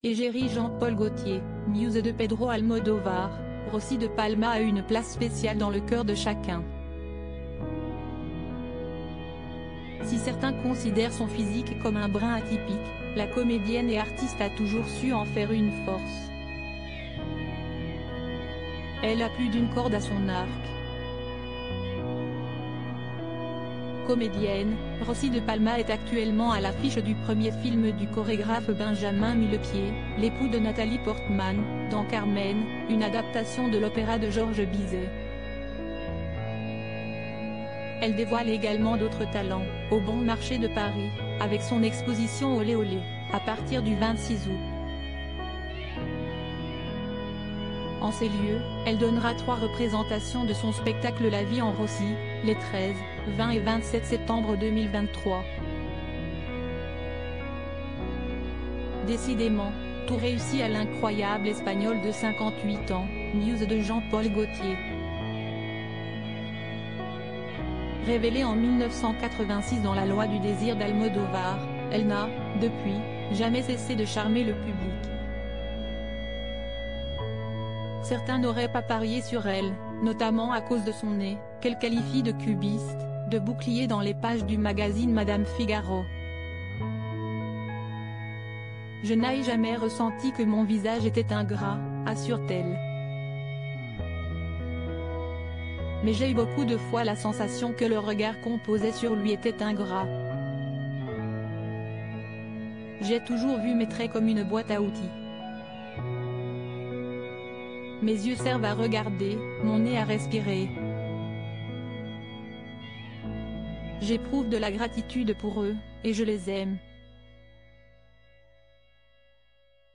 Égérie Jean-Paul Gaultier, muse de Pedro Almodóvar, Rosy de Palma a une place spéciale dans le cœur de chacun. Si certains considèrent son physique comme un brin atypique, la comédienne et artiste a toujours su en faire une force. Elle a plus d'une corde à son arc. Comédienne, Rosy de Palma est actuellement à l'affiche du premier film du chorégraphe Benjamin Millepied, l'époux de Nathalie Portman, dans Carmen, une adaptation de l'opéra de Georges Bizet. Elle dévoile également d'autres talents, au Bon Marché de Paris, avec son exposition Olé Olé, à partir du 26 août. En ces lieux, elle donnera 3 représentations de son spectacle La vie en Rosy, les 13, 20 et 27 septembre 2023. Décidément, tout réussit à l'incroyable Espagnol de 58 ans, muse de Jean-Paul Gaultier. Révélée en 1986 dans La loi du désir d'Almodóvar, elle n'a, depuis, jamais cessé de charmer le public. Certains n'auraient pas parié sur elle, notamment à cause de son nez, qu'elle qualifie de cubiste, de bouclier dans les pages du magazine Madame Figaro. Je n'ai jamais ressenti que mon visage était ingrat, assure-t-elle. Mais j'ai eu beaucoup de fois la sensation que le regard qu'on posait sur lui était ingrat. J'ai toujours vu mes traits comme une boîte à outils. Mes yeux servent à regarder, mon nez à respirer. J'éprouve de la gratitude pour eux, et je les aime.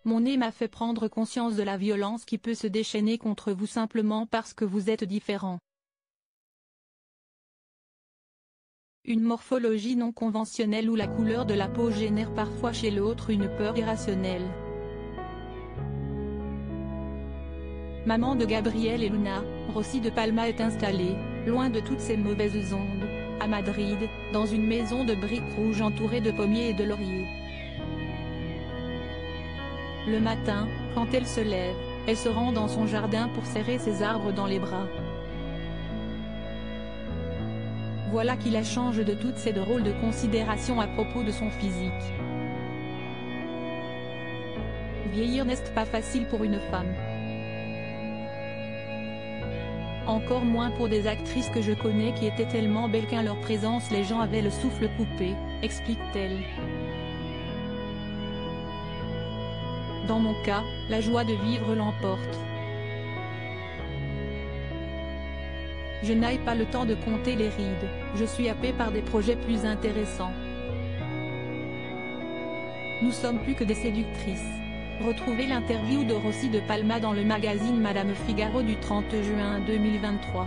Mon nez m'a fait prendre conscience de la violence qui peut se déchaîner contre vous simplement parce que vous êtes différent. Une morphologie non conventionnelle où la couleur de la peau génère parfois chez l'autre une peur irrationnelle. Maman de Gabriel et Luna, Rosy de Palma est installée, loin de toutes ces mauvaises ondes, à Madrid, dans une maison de briques rouges entourée de pommiers et de lauriers. Le matin, quand elle se lève, elle se rend dans son jardin pour serrer ses arbres dans les bras. Voilà qui la change de toutes ces drôles de considérations à propos de son physique. Vieillir n'est pas facile pour une femme. Encore moins pour des actrices que je connais qui étaient tellement belles qu'à leur présence les gens avaient le souffle coupé, explique-t-elle. Dans mon cas, la joie de vivre l'emporte. Je n'ai pas le temps de compter les rides, je suis happée par des projets plus intéressants. Nous sommes plus que des séductrices. Retrouvez l'interview de Rosy de Palma dans le magazine Madame Figaro du 30 juin 2023.